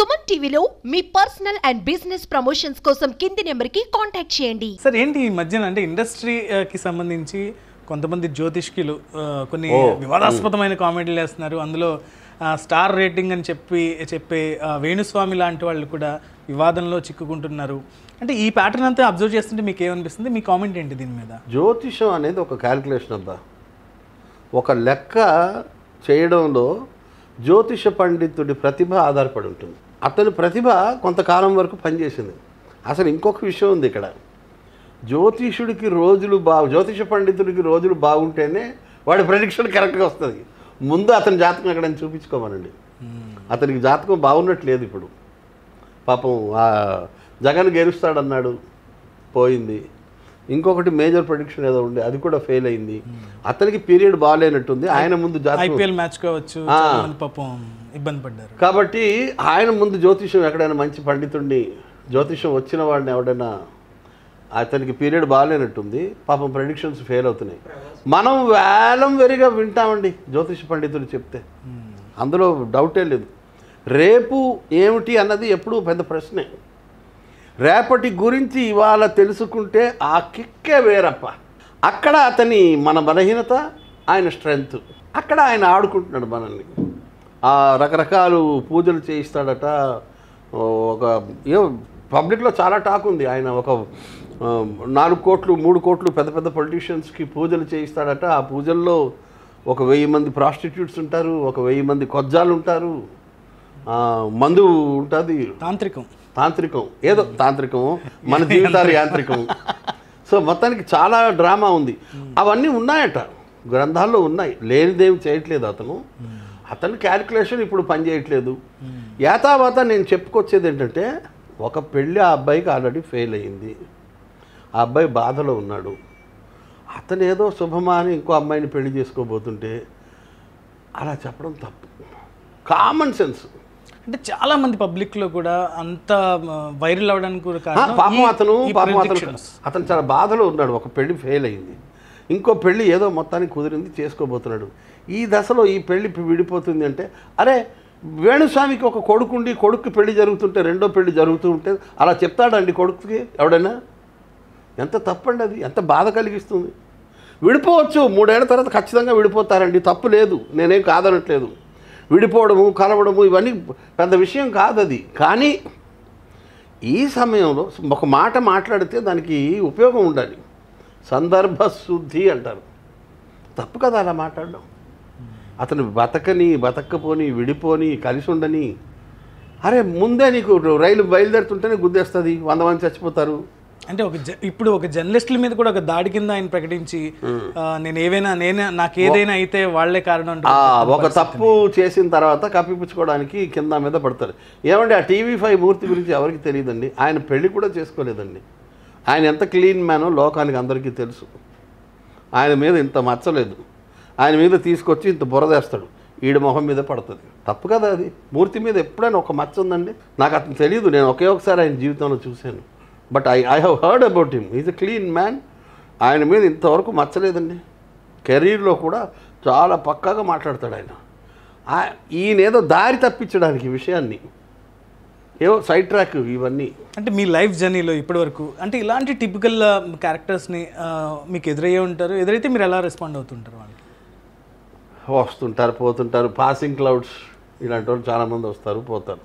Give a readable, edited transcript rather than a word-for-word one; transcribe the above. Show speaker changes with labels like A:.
A: సుమన్ టీవీలో మీ personal and business promotions కోసం కింది నెంబర్కి కాంటాక్ట్ చేయండి.
B: సార్ ఏంటి ఈ మధ్యన అంటే ఇండస్ట్రీకి సంబంధించి కొంతమంది జ్యోతిష్కులు కొన్ని వివాదాస్పదమైన కామెంట్లు వేస్తున్నారు. అందులో స్టార్ రేటింగ్ అని చెప్పే వేణుస్వామి లాంటి వాళ్ళు కూడా వివాదంలో చిక్కుకుంటున్నారు. అంటే ఈ ప్యాటర్న్ అంతా అబ్జర్వ్ చేస్తుంటే మీకు ఏమనిపిస్తుంది? మీ కామెంట్ ఏంటి దీని మీద?
C: జ్యోతిషం అనేది ఒక క్యాలిక్యులేషన్ అబ్బా. ఒక లెక్క చేయడంలో జ్యోతిష పండితుడి ప్రతిభ ఆధారపడి ఉంటుంది. అతని ప్రతిభ కొంతకాలం వరకు పనిచేసింది. అసలు ఇంకొక విషయం ఉంది ఇక్కడ. జ్యోతిష పండితుడికి రోజులు బాగుంటేనే వాడి ప్రెడిక్షన్ కరెక్ట్గా వస్తుంది. ముందు అతని జాతకం ఎక్కడైనా చూపించుకోమనండి. అతనికి జాతకం బాగున్నట్లేదు. ఇప్పుడు పాపం జగన్ గెలుస్తాడన్నాడు, పోయింది. ఇంకొకటి మేజర్ ప్రొడిక్షన్ ఏదో ఉండే, అది కూడా ఫెయిల్ అయింది. అతనికి పీరియడ్ బాగాలేనట్టుంది. ఆయన ముందు
B: ఐపీఎల్ మ్యాచ్ కావచ్చు, పాపం ఇబ్బంది పడ్డారు.
C: కాబట్టి ఆయన ముందు జ్యోతిషం ఎక్కడైనా మంచి పండితుడిని, జ్యోతిషం వచ్చిన వాడిని ఎవడైనా, అతనికి పీరియడ్ బాగాలేనట్టుంది, పాపం ప్రెడిక్షన్స్ ఫెయిల్ అవుతున్నాయి. మనం వేలం వెరిగా వింటామండి జ్యోతిష పండితుడు చెప్తే, అందులో డౌటే లేదు. రేపు ఏమిటి అన్నది ఎప్పుడూ పెద్ద ప్రశ్నే. రేపటి గురించి ఇవాళ తెలుసుకుంటే ఆ కిక్కే వేరప్ప. అక్కడ మన బలహీనత, ఆయన స్ట్రెంగ్త్. అక్కడ ఆయన ఆడుకుంటున్నాడు మనల్ని. ఆ రకరకాలు పూజలు చేయిస్తాడట. ఒక పబ్లిక్లో చాలా టాక్ ఉంది. ఆయన ఒక 4 కోట్లు 3 కోట్లు పెద్ద పెద్ద పొలిటీషియన్స్కి పూజలు చేయిస్తాడట. ఆ పూజల్లో 1000 మంది ప్రాస్టిట్యూట్స్ ఉంటారు, 1000 మంది కొజ్జాలు ఉంటారు, మందు ఉంటుంది. తాంత్రికం ఏదో తాంత్రికం, మన జీవితాలు యాంత్రికం. సో మొత్తానికి చాలా డ్రామా ఉంది. అవన్నీ ఉన్నాయట, గ్రంథాల్లో ఉన్నాయి. లేనిదేమి చేయట్లేదు అతని క్యాలిక్యులేషన్ ఇప్పుడు పనిచేయట్లేదు. యాతావాత నేను చెప్పుకొచ్చేది ఏంటంటే, ఒక పెళ్ళి ఆ అబ్బాయికి ఆల్రెడీ ఫెయిల్ అయ్యింది. ఆ అబ్బాయి బాధలో ఉన్నాడు. అతను ఏదో శుభమా అని ఇంకో అమ్మాయిని పెళ్లి చేసుకోబోతుంటే అలా చెప్పడం తప్పు. Common sense.
B: అంటే చాలా మంది పబ్లిక్లో కూడా అంత వైరల్ అవ్వడానికి కూడా
C: పాపం అతను చాలా బాధలో ఉన్నాడు. ఒక పెళ్లి ఫెయిల్ అయింది, ఇంకో పెళ్ళి ఏదో మొత్తానికి కుదిరింది, చేసుకోబోతున్నాడు. ఈ దశలో ఈ పెళ్ళి విడిపోతుంది అంటే, అరే వేణుస్వామికి ఒక కొడుకుండి, కొడుకు పెళ్లి జరుగుతుంటే రెండో పెళ్లి జరుగుతూ ఉంటే అలా చెప్తాడండి కొడుకుకి ఎవడైనా? ఎంత తప్పండి అది, ఎంత బాధ కలిగిస్తుంది. విడిపోవచ్చు, 3 ఏళ్ల తర్వాత ఖచ్చితంగా విడిపోతారండి, తప్పు లేదు, నేనేం కాదనట్లేదు. విడిపోవడము, కలవడము ఇవన్నీ పెద్ద విషయం కాదు అది. కానీ ఈ సమయంలో ఒక మాట మాట్లాడితే దానికి ఉపయోగం ఉండాలి. సందర్భ శుద్ధి అంటారు. తప్పు కదా అలా మాట్లాడడం. అతను బతకపోని, విడిపోని, కలిసి ఉండని. అరే ముందే నీకు రైలు బయలుదేరుతుంటేనే గుద్దేస్తుంది, 100 మంది చచ్చిపోతారు.
B: అంటే ఇప్పుడు ఒక జర్నలిస్టుల మీద కూడా ఒక దాడి కింద ఆయన ప్రకటించి, నాకు ఏదైనా అయితే వాళ్లే కారణం.
C: ఒక తప్పు చేసిన తర్వాత కప్పిపుచ్చుకోవడానికి కింద మీద పడతారు. ఏమంటే ఆ TV5 మూర్తి గురించి ఎవరికి తెలియదండి. ఆయన పెళ్లి కూడా చేసుకోలేదండి. ఆయన ఎంత క్లీన్ మ్యానో లోకానికి అందరికీ తెలుసు. ఆయన మీద ఇంత మచ్చలేదు. ఆయన మీద తీసుకొచ్చి ఇంత బురదేస్తాడు, ఈడు మొహం మీద పడుతుంది. తప్పు కదా అది. మూర్తి మీద ఎప్పుడైనా ఒక మచ్చ ఉందండి? నాకు అతను తెలియదు. నేను ఒకసారి ఆయన జీవితంలో చూశాను. But I have heard about him. Is a clean man. ఆయన మీద ఇంతవరకు మచ్చలేదండి. కెరీర్లో కూడా చాలా పక్కాగా మాట్లాడతాడు ఆయన. ఈయనేదో దారి తప్పించడానికి విషయాన్ని, ఏవో సైడ్ ట్రాక్ ఇవన్నీ.
B: అంటే మీ లైఫ్ జర్నీలో ఇప్పటివరకు అంటే ఇలాంటి టిపికల్ క్యారెక్టర్స్ని మీకు ఎదురయ్యే ఉంటారు, ఎదురైతే మీరు ఎలా రెస్పాండ్ అవుతుంటారు? వాళ్ళకి
C: వస్తుంటారు, పోతుంటారు. పాసింగ్ క్లౌడ్స్ ఇలాంటి వాళ్ళు చాలామంది వస్తారు, పోతారు.